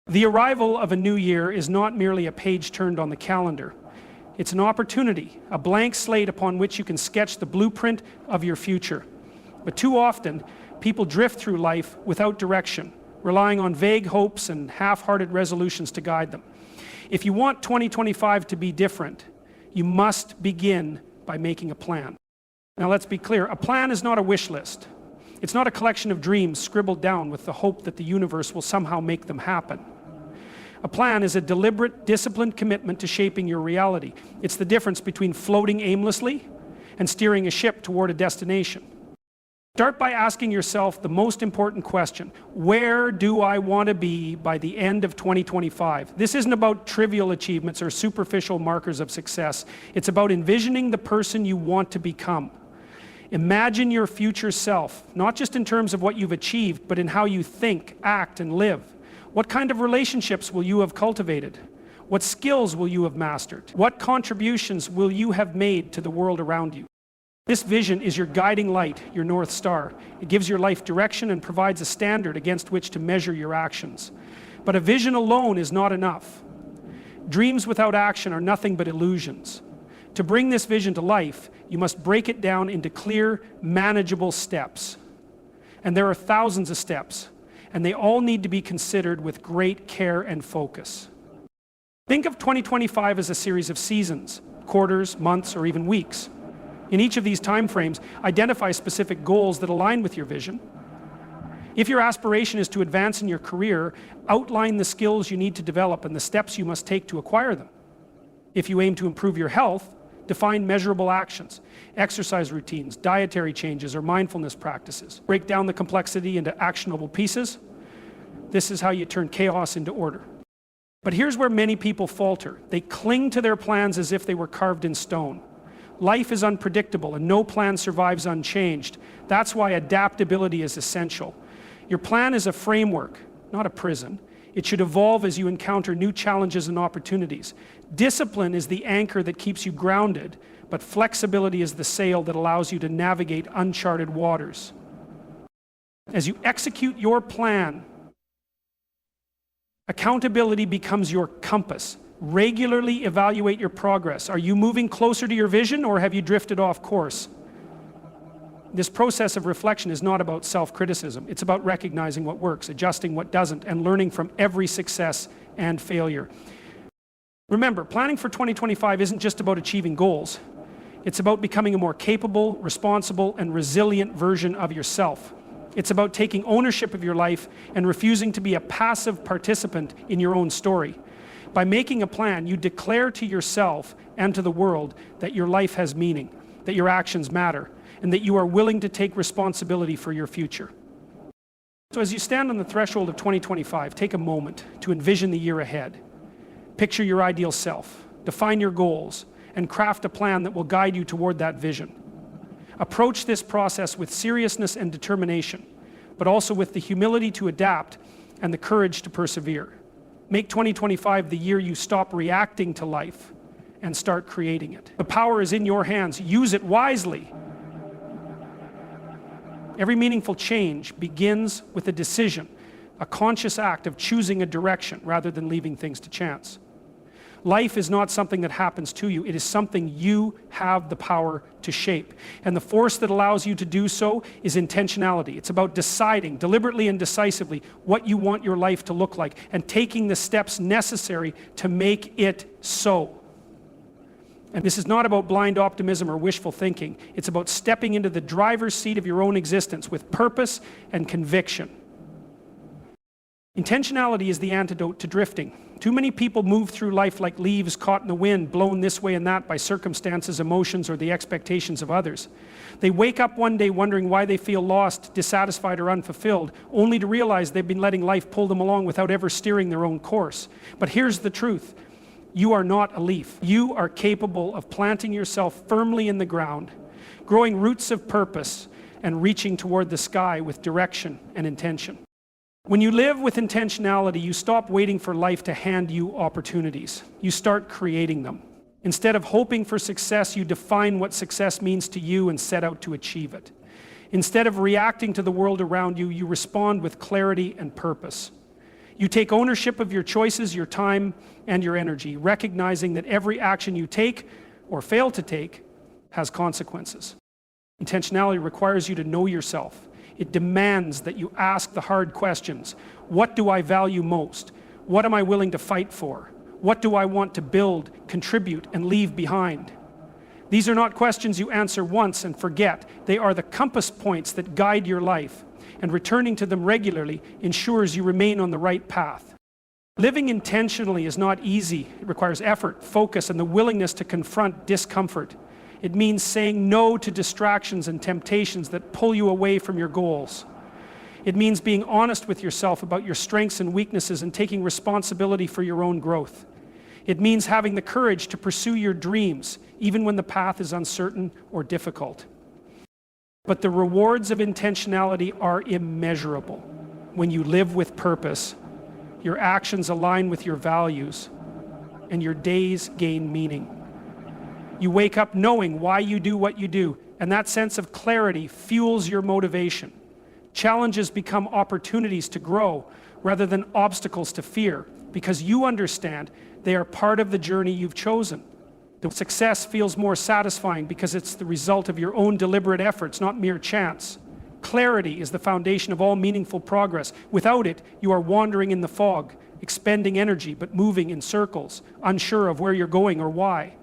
The arrival of a new year is not merely a page turned on the calendar. It's an opportunity, a blank slate upon which you can sketch the blueprint of your future. But too often, people drift through life without direction, relying on vague hopes and half-hearted resolutions to guide them. If you want 2025 to be different, you must begin by making a plan. Now let's be clear, a plan is not a wish list. It's not a collection of dreams scribbled down with the hope that the universe will somehow make them happen. A plan is a deliberate, disciplined commitment to shaping your reality. It's the difference between floating aimlessly and steering a ship toward a destination. Start by asking yourself the most important question: where do I want to be by the end of 2025? This isn't about trivial achievements or superficial markers of success. It's about envisioning the person you want to become. Imagine your future self, not just in terms of what you've achieved, but in how you think, act, and live. What kind of relationships will you have cultivated? What skills will you have mastered? What contributions will you have made to the world around you? This vision is your guiding light, your North Star. It gives your life direction and provides a standard against which to measure your actions. But a vision alone is not enough. Dreams without action are nothing but illusions. To bring this vision to life, you must break it down into clear, manageable steps. And there are thousands of steps, and they all need to be considered with great care and focus. Think of 2025 as a series of seasons, quarters, months, or even weeks. In each of these time frames, identify specific goals that align with your vision. If your aspiration is to advance in your career, outline the skills you need to develop and the steps you must take to acquire them. If you aim to improve your health, define measurable actions, exercise routines, dietary changes, or mindfulness practices. Break down the complexity into actionable pieces. This is how you turn chaos into order. But here's where many people falter. They cling to their plans as if they were carved in stone. Life is unpredictable and no plan survives unchanged. That's why adaptability is essential. Your plan is a framework, not a prison. It should evolve as you encounter new challenges and opportunities. Discipline is the anchor that keeps you grounded, but flexibility is the sail that allows you to navigate uncharted waters. As you execute your plan, accountability becomes your compass. Regularly evaluate your progress. Are you moving closer to your vision, or have you drifted off course? This process of reflection is not about self-criticism. It's about recognizing what works, adjusting what doesn't, and learning from every success and failure. Remember, planning for 2025 isn't just about achieving goals. It's about becoming a more capable, responsible, and resilient version of yourself. It's about taking ownership of your life and refusing to be a passive participant in your own story. By making a plan, you declare to yourself and to the world that your life has meaning, that your actions matter, and that you are willing to take responsibility for your future. So as you stand on the threshold of 2025, take a moment to envision the year ahead. Picture your ideal self, define your goals, and craft a plan that will guide you toward that vision. Approach this process with seriousness and determination, but also with the humility to adapt and the courage to persevere. Make 2025 the year you stop reacting to life and start creating it. The power is in your hands. Use it wisely. Every meaningful change begins with a decision, a conscious act of choosing a direction rather than leaving things to chance. Life is not something that happens to you. It is something you have the power to shape. And the force that allows you to do so is intentionality. It's about deciding deliberately and decisively what you want your life to look like and taking the steps necessary to make it so. And this is not about blind optimism or wishful thinking. It's about stepping into the driver's seat of your own existence with purpose and conviction. Intentionality is the antidote to drifting. Too many people move through life like leaves caught in the wind, blown this way and that by circumstances, emotions, or the expectations of others. They wake up one day wondering why they feel lost, dissatisfied, or unfulfilled, only to realize they've been letting life pull them along without ever steering their own course. But here's the truth. You are not a leaf. You are capable of planting yourself firmly in the ground, growing roots of purpose, and reaching toward the sky with direction and intention. When you live with intentionality, you stop waiting for life to hand you opportunities. You start creating them. Instead of hoping for success, you define what success means to you and set out to achieve it. Instead of reacting to the world around you, you respond with clarity and purpose. You take ownership of your choices, your time, and your energy, recognizing that every action you take or fail to take has consequences. Intentionality requires you to know yourself. It demands that you ask the hard questions. What do I value most? What am I willing to fight for? What do I want to build, contribute, and leave behind? These are not questions you answer once and forget. They are the compass points that guide your life, and returning to them regularly ensures you remain on the right path. Living intentionally is not easy. It requires effort, focus, and the willingness to confront discomfort. It means saying no to distractions and temptations that pull you away from your goals. It means being honest with yourself about your strengths and weaknesses and taking responsibility for your own growth. It means having the courage to pursue your dreams, even when the path is uncertain or difficult. But the rewards of intentionality are immeasurable. When you live with purpose, your actions align with your values, and your days gain meaning. You wake up knowing why you do what you do, and that sense of clarity fuels your motivation. Challenges become opportunities to grow rather than obstacles to fear, because you understand they are part of the journey you've chosen. The success feels more satisfying because it's the result of your own deliberate efforts, not mere chance. Clarity is the foundation of all meaningful progress. Without it, you are wandering in the fog, expending energy but moving in circles, unsure of where you're going or why.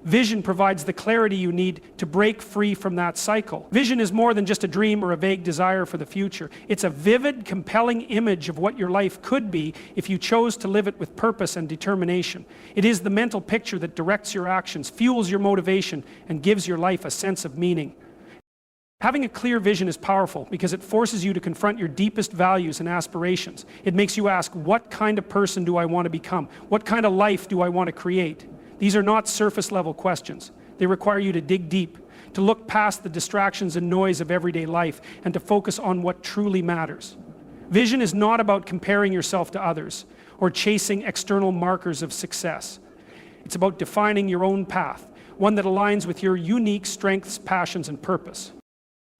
Vision provides the clarity you need to break free from that cycle. Vision is more than just a dream or a vague desire for the future. It's a vivid, compelling image of what your life could be if you chose to live it with purpose and determination. It is the mental picture that directs your actions, fuels your motivation, and gives your life a sense of meaning. Having a clear vision is powerful because it forces you to confront your deepest values and aspirations. It makes you ask, what kind of person do I want to become? What kind of life do I want to create? These are not surface-level questions. They require you to dig deep, to look past the distractions and noise of everyday life, and to focus on what truly matters. Vision is not about comparing yourself to others or chasing external markers of success. It's about defining your own path, one that aligns with your unique strengths, passions, and purpose.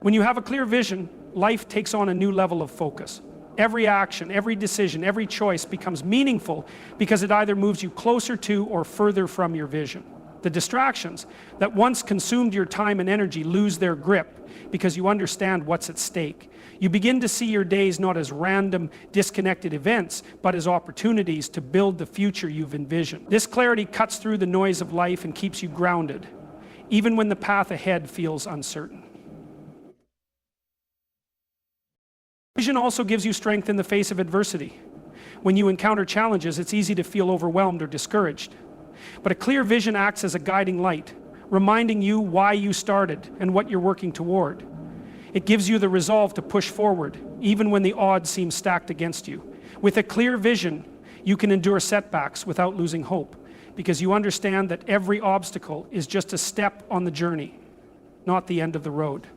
When you have a clear vision, life takes on a new level of focus. Every action, every decision, every choice becomes meaningful because it either moves you closer to or further from your vision. The distractions that once consumed your time and energy lose their grip because you understand what's at stake. You begin to see your days not as random, disconnected events, but as opportunities to build the future you've envisioned. This clarity cuts through the noise of life and keeps you grounded, even when the path ahead feels uncertain. Vision also gives you strength in the face of adversity. When you encounter challenges, it's easy to feel overwhelmed or discouraged. But a clear vision acts as a guiding light, reminding you why you started and what you're working toward. It gives you the resolve to push forward, even when the odds seem stacked against you. With a clear vision, you can endure setbacks without losing hope, because you understand that every obstacle is just a step on the journey, not the end of the road.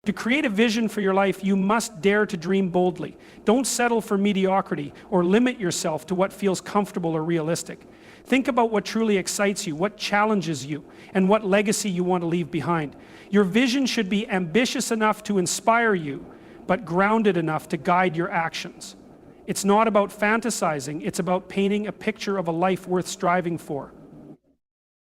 To create a vision for your life, you must dare to dream boldly. Don't settle for mediocrity or limit yourself to what feels comfortable or realistic. Think about what truly excites you, what challenges you, and what legacy you want to leave behind. Your vision should be ambitious enough to inspire you, but grounded enough to guide your actions. It's not about fantasizing, it's about painting a picture of a life worth striving for.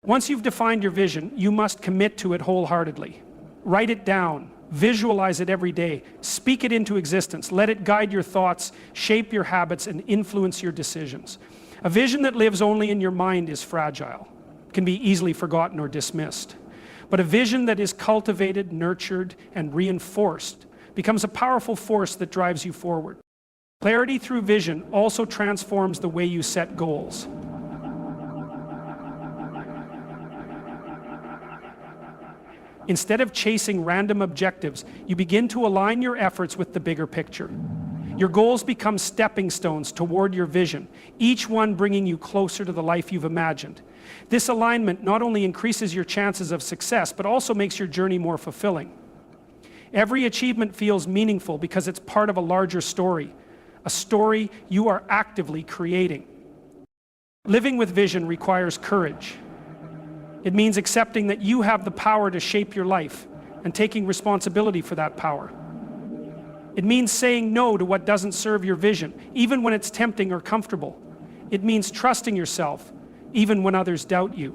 Once you've defined your vision, you must commit to it wholeheartedly. Write it down. Visualize it every day. Speak it into existence. Let it guide your thoughts, shape your habits, and influence your decisions. A vision that lives only in your mind is fragile, can be easily forgotten or dismissed. But a vision that is cultivated, nurtured, and reinforced becomes a powerful force that drives you forward. Clarity through vision also transforms the way you set goals. Instead of chasing random objectives, you begin to align your efforts with the bigger picture. Your goals become stepping stones toward your vision, each one bringing you closer to the life you've imagined. This alignment not only increases your chances of success, but also makes your journey more fulfilling. Every achievement feels meaningful because it's part of a larger story, a story you are actively creating. Living with vision requires courage. It means accepting that you have the power to shape your life and taking responsibility for that power. It means saying no to what doesn't serve your vision, even when it's tempting or comfortable. It means trusting yourself, even when others doubt you.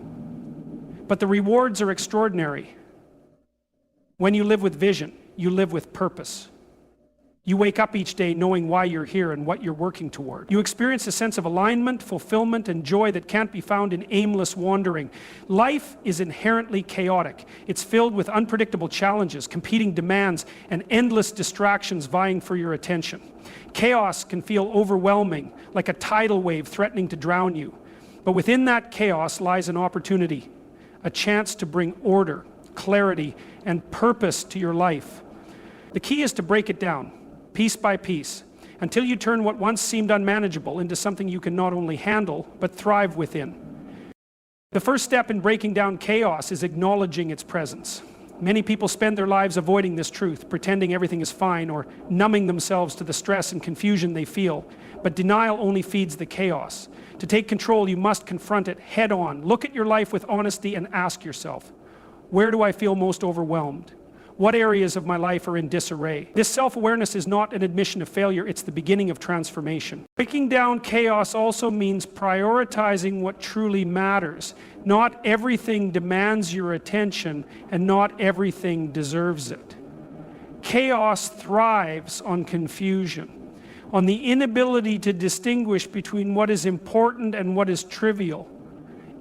But the rewards are extraordinary. When you live with vision, you live with purpose. You wake up each day knowing why you're here and what you're working toward. You experience a sense of alignment, fulfillment, and joy that can't be found in aimless wandering. Life is inherently chaotic. It's filled with unpredictable challenges, competing demands, and endless distractions vying for your attention. Chaos can feel overwhelming, like a tidal wave threatening to drown you. But within that chaos lies an opportunity, a chance to bring order, clarity, and purpose to your life. The key is to break it down, piece by piece, until you turn what once seemed unmanageable into something you can not only handle, but thrive within. The first step in breaking down chaos is acknowledging its presence. Many people spend their lives avoiding this truth, pretending everything is fine, or numbing themselves to the stress and confusion they feel. But denial only feeds the chaos. To take control, you must confront it head on. Look at your life with honesty and ask yourself, where do I feel most overwhelmed? What areas of my life are in disarray? This self-awareness is not an admission of failure, it's the beginning of transformation. Breaking down chaos also means prioritizing what truly matters. Not everything demands your attention, and not everything deserves it. Chaos thrives on confusion, on the inability to distinguish between what is important and what is trivial.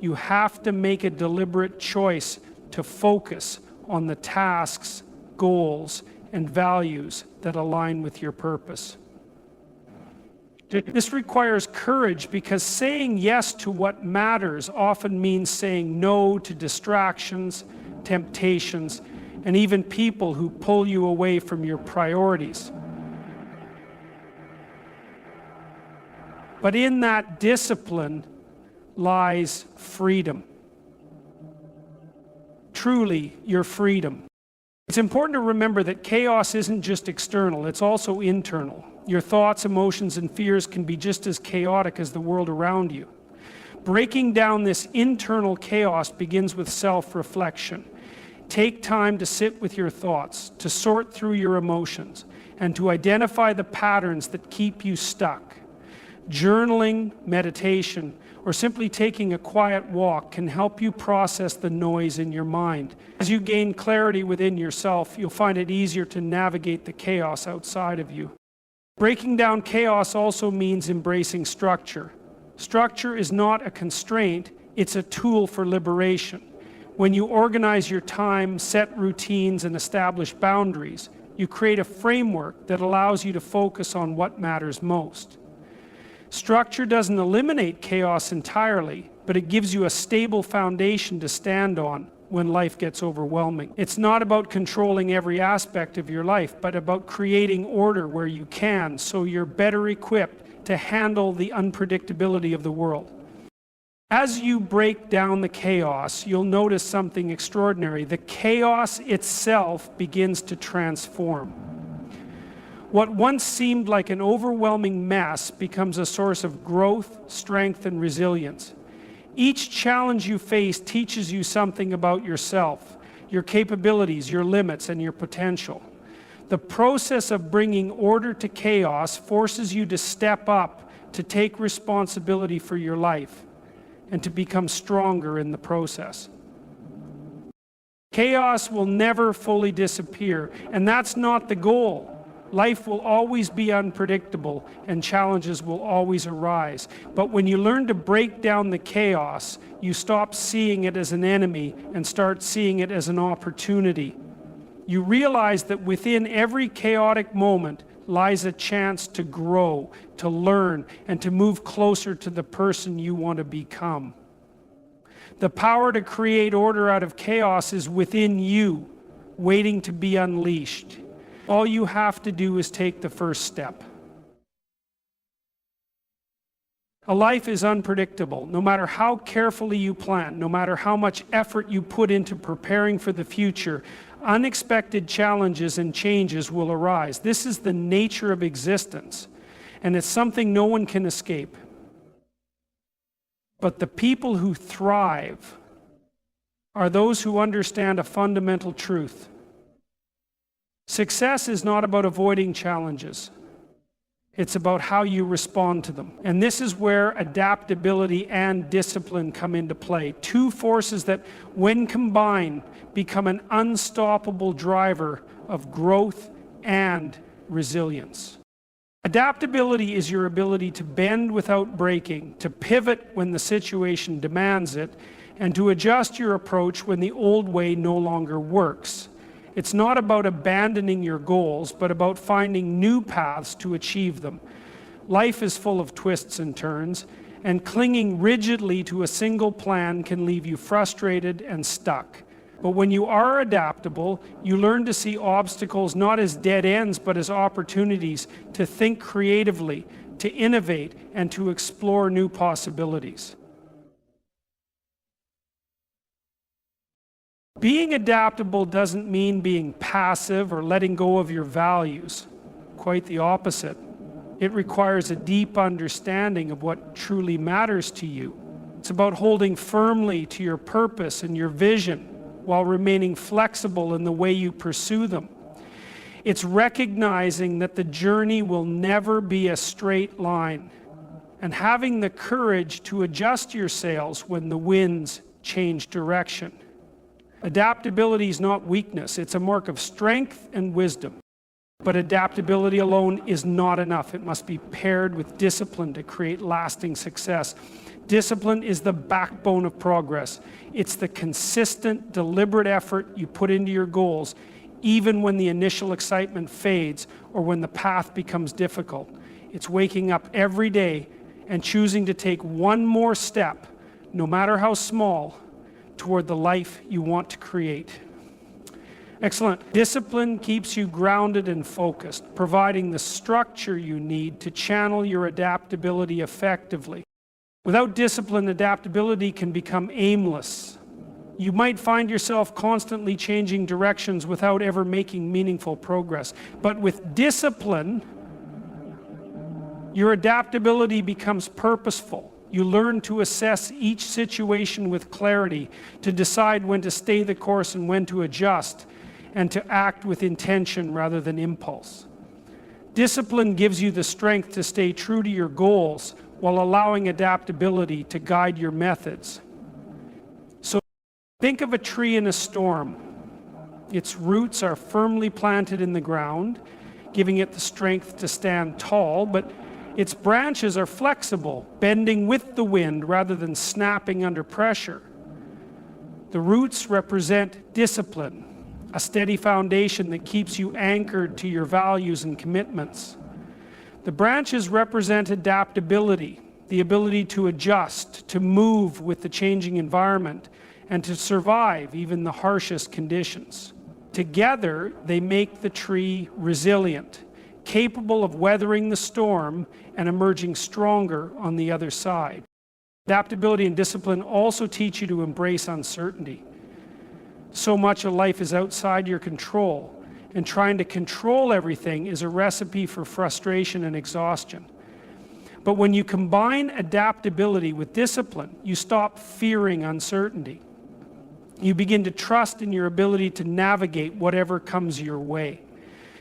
You have to make a deliberate choice to focus on the tasks, goals, and values that align with your purpose. This requires courage because saying yes to what matters often means saying no to distractions, temptations, and even people who pull you away from your priorities. But in that discipline lies freedom. Truly, your freedom. It's important to remember that chaos isn't just external, it's also internal. Your thoughts, emotions, and fears can be just as chaotic as the world around you. Breaking down this internal chaos begins with self-reflection. Take time to sit with your thoughts, to sort through your emotions, and to identify the patterns that keep you stuck. Journaling, meditation, or simply taking a quiet walk can help you process the noise in your mind. As you gain clarity within yourself, you'll find it easier to navigate the chaos outside of you. Breaking down chaos also means embracing structure. Structure is not a constraint, it's a tool for liberation. When you organize your time, set routines, and establish boundaries, you create a framework that allows you to focus on what matters most. Structure doesn't eliminate chaos entirely, but it gives you a stable foundation to stand on when life gets overwhelming. It's not about controlling every aspect of your life, but about creating order where you can, so you're better equipped to handle the unpredictability of the world. As you break down the chaos, you'll notice something extraordinary. The chaos itself begins to transform. What once seemed like an overwhelming mess becomes a source of growth, strength, and resilience. Each challenge you face teaches you something about yourself, your capabilities, your limits, and your potential. The process of bringing order to chaos forces you to step up, to take responsibility for your life, and to become stronger in the process. Chaos will never fully disappear, and that's not the goal. Life will always be unpredictable and challenges will always arise. But when you learn to break down the chaos, you stop seeing it as an enemy and start seeing it as an opportunity. You realize that within every chaotic moment lies a chance to grow, to learn, and to move closer to the person you want to become. The power to create order out of chaos is within you, waiting to be unleashed. All you have to do is take the first step. A life is unpredictable. No matter how carefully you plan, no matter how much effort you put into preparing for the future, unexpected challenges and changes will arise. This is the nature of existence, and it's something no one can escape. But the people who thrive are those who understand a fundamental truth. Success is not about avoiding challenges. It's about how you respond to them. And this is where adaptability and discipline come into play. Two forces that, when combined, become an unstoppable driver of growth and resilience. Adaptability is your ability to bend without breaking, to pivot when the situation demands it, and to adjust your approach when the old way no longer works. It's not about abandoning your goals, but about finding new paths to achieve them. Life is full of twists and turns, and clinging rigidly to a single plan can leave you frustrated and stuck. But when you are adaptable, you learn to see obstacles not as dead ends, but as opportunities to think creatively, to innovate, and to explore new possibilities. Being adaptable doesn't mean being passive or letting go of your values. Quite the opposite. It requires a deep understanding of what truly matters to you. It's about holding firmly to your purpose and your vision while remaining flexible in the way you pursue them. It's recognizing that the journey will never be a straight line and having the courage to adjust your sails when the winds change direction. Adaptability is not weakness, it's a mark of strength and wisdom. But adaptability alone is not enough. It must be paired with discipline to create lasting success. Discipline is the backbone of progress. It's the consistent, deliberate effort you put into your goals, even when the initial excitement fades or when the path becomes difficult. It's waking up every day and choosing to take one more step, no matter how small, toward the life you want to create. Excellent. Discipline keeps you grounded and focused, providing the structure you need to channel your adaptability effectively. Without discipline, adaptability can become aimless. You might find yourself constantly changing directions without ever making meaningful progress. But with discipline, your adaptability becomes purposeful. You learn to assess each situation with clarity, to decide when to stay the course and when to adjust, and to act with intention rather than impulse. Discipline gives you the strength to stay true to your goals while allowing adaptability to guide your methods. So think of a tree in a storm. Its roots are firmly planted in the ground, giving it the strength to stand tall, but its branches are flexible, bending with the wind rather than snapping under pressure. The roots represent discipline, a steady foundation that keeps you anchored to your values and commitments. The branches represent adaptability, the ability to adjust, to move with the changing environment, and to survive even the harshest conditions. Together, they make the tree resilient, capable of weathering the storm and emerging stronger on the other side. Adaptability and discipline also teach you to embrace uncertainty. So much of life is outside your control, and trying to control everything is a recipe for frustration and exhaustion. But when you combine adaptability with discipline, you stop fearing uncertainty. You begin to trust in your ability to navigate whatever comes your way.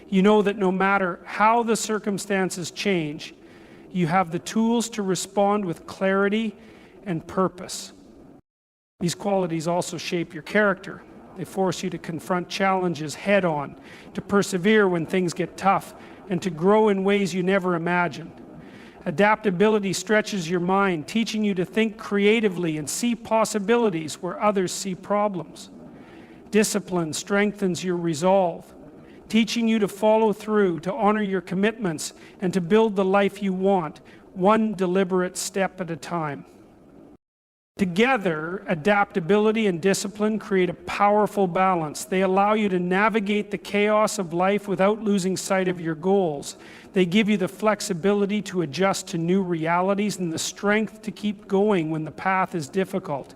You know that no matter how the circumstances change, you have the tools to respond with clarity and purpose. These qualities also shape your character. They force you to confront challenges head on, to persevere when things get tough, and to grow in ways you never imagined. Adaptability stretches your mind, teaching you to think creatively and see possibilities where others see problems. Discipline strengthens your resolve, teaching you to follow through, to honor your commitments, and to build the life you want, one deliberate step at a time. Together, adaptability and discipline create a powerful balance. They allow you to navigate the chaos of life without losing sight of your goals. They give you the flexibility to adjust to new realities and the strength to keep going when the path is difficult.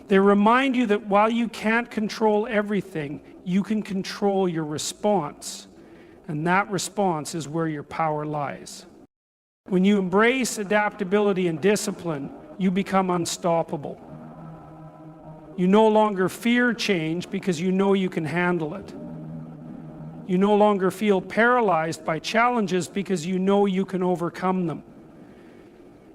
They remind you that while you can't control everything, you can control your response. And that response is where your power lies. When you embrace adaptability and discipline, you become unstoppable. You no longer fear change because you know you can handle it. You no longer feel paralyzed by challenges because you know you can overcome them.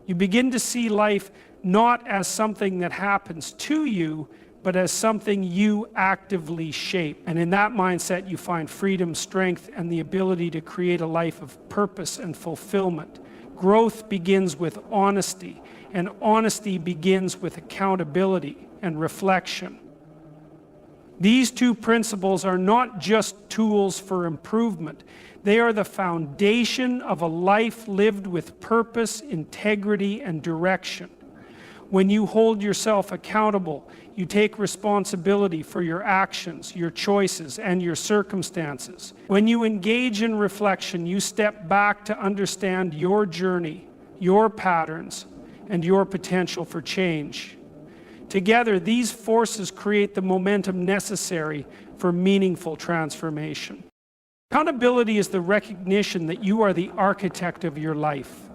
You begin to see life not as something that happens to you, but as something you actively shape. And in that mindset, you find freedom, strength, and the ability to create a life of purpose and fulfillment. Growth begins with honesty, and honesty begins with accountability and reflection. These two principles are not just tools for improvement. They are the foundation of a life lived with purpose, integrity, and direction. When you hold yourself accountable, you take responsibility for your actions, your choices, and your circumstances. When you engage in reflection, you step back to understand your journey, your patterns, and your potential for change. Together, these forces create the momentum necessary for meaningful transformation. Accountability is the recognition that you are the architect of your life.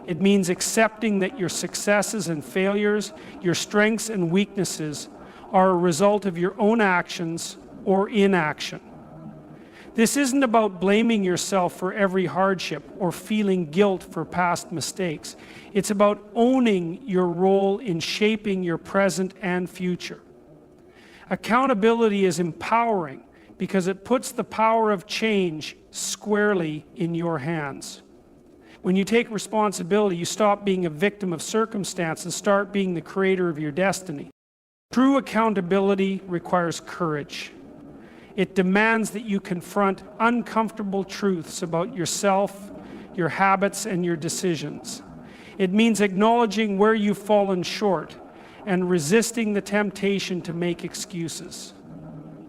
It means accepting that your successes and failures, your strengths and weaknesses are a result of your own actions or inaction. This isn't about blaming yourself for every hardship or feeling guilt for past mistakes. It's about owning your role in shaping your present and future. Accountability is empowering because it puts the power of change squarely in your hands. When you take responsibility, you stop being a victim of circumstance and start being the creator of your destiny. True accountability requires courage. It demands that you confront uncomfortable truths about yourself, your habits, and your decisions. It means acknowledging where you've fallen short and resisting the temptation to make excuses.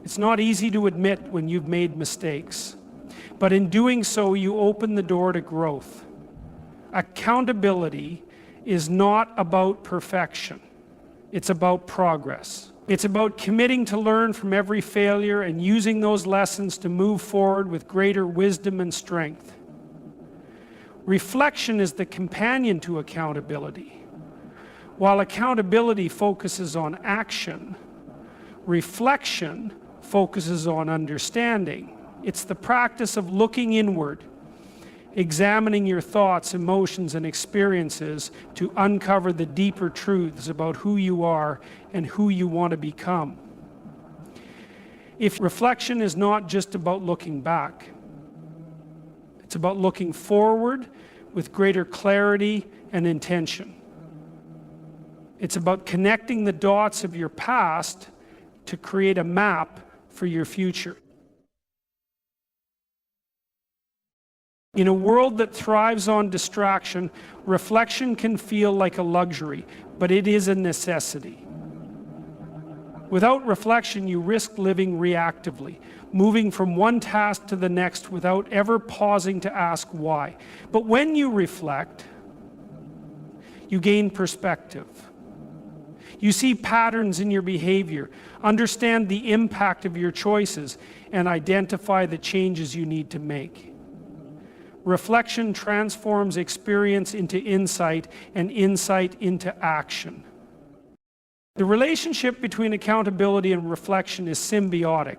It's not easy to admit when you've made mistakes, but in doing so, you open the door to growth. Accountability is not about perfection. It's about progress. It's about committing to learn from every failure and using those lessons to move forward with greater wisdom and strength. Reflection is the companion to accountability. While accountability focuses on action, reflection focuses on understanding. It's the practice of looking inward, examining your thoughts, emotions, and experiences to uncover the deeper truths about who you are and who you want to become. If reflection is not just about looking back, it's about looking forward with greater clarity and intention. It's about connecting the dots of your past to create a map for your future. In a world that thrives on distraction, reflection can feel like a luxury, but it is a necessity. Without reflection, you risk living reactively, moving from one task to the next without ever pausing to ask why. But when you reflect, you gain perspective. You see patterns in your behavior, understand the impact of your choices, and identify the changes you need to make. Reflection transforms experience into insight and insight into action. The relationship between accountability and reflection is symbiotic.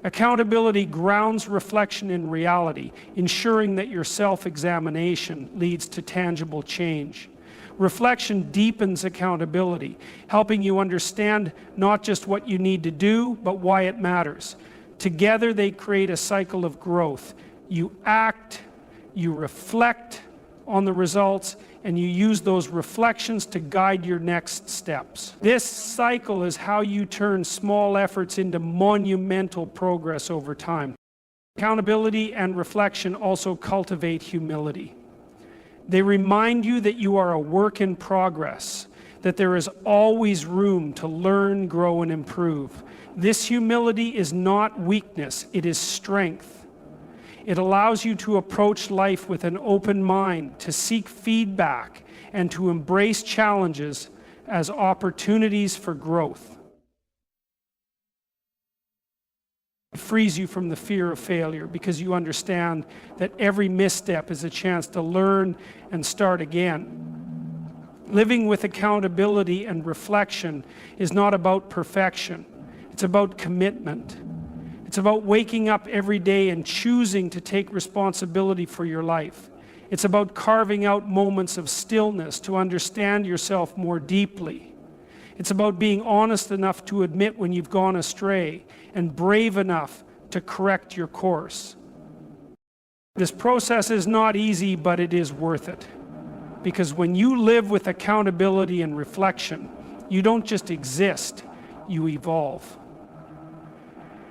Accountability grounds reflection in reality, ensuring that your self-examination leads to tangible change. Reflection deepens accountability, helping you understand not just what you need to do, but why it matters. Together they create a cycle of growth. You act, you reflect on the results, and you use those reflections to guide your next steps. This cycle is how you turn small efforts into monumental progress over time. Accountability and reflection also cultivate humility. They remind you that you are a work in progress, that there is always room to learn, grow, and improve. This humility is not weakness, it is strength. It allows you to approach life with an open mind, to seek feedback, and to embrace challenges as opportunities for growth. It frees you from the fear of failure because you understand that every misstep is a chance to learn and start again. Living with accountability and reflection is not about perfection. It's about commitment. It's about waking up every day and choosing to take responsibility for your life. It's about carving out moments of stillness to understand yourself more deeply. It's about being honest enough to admit when you've gone astray and brave enough to correct your course. This process is not easy, but it is worth it. Because when you live with accountability and reflection, you don't just exist, you evolve.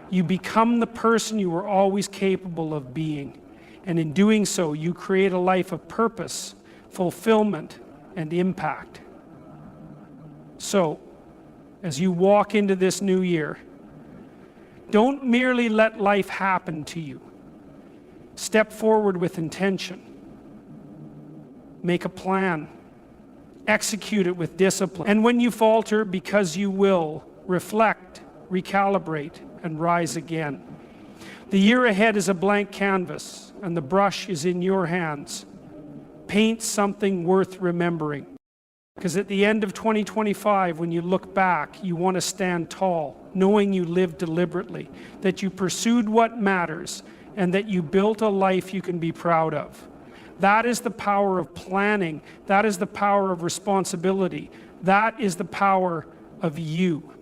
You become the person you were always capable of being. And in doing so, you create a life of purpose, fulfillment, and impact. So, as you walk into this new year, don't merely let life happen to you. Step forward with intention. Make a plan. Execute it with discipline. And when you falter, because you will, reflect, recalibrate, and rise again. The year ahead is a blank canvas, and the brush is in your hands. Paint something worth remembering. Because at the end of 2025, when you look back, you want to stand tall, knowing you lived deliberately, that you pursued what matters, and that you built a life you can be proud of. That is the power of planning. That is the power of responsibility. That is the power of you.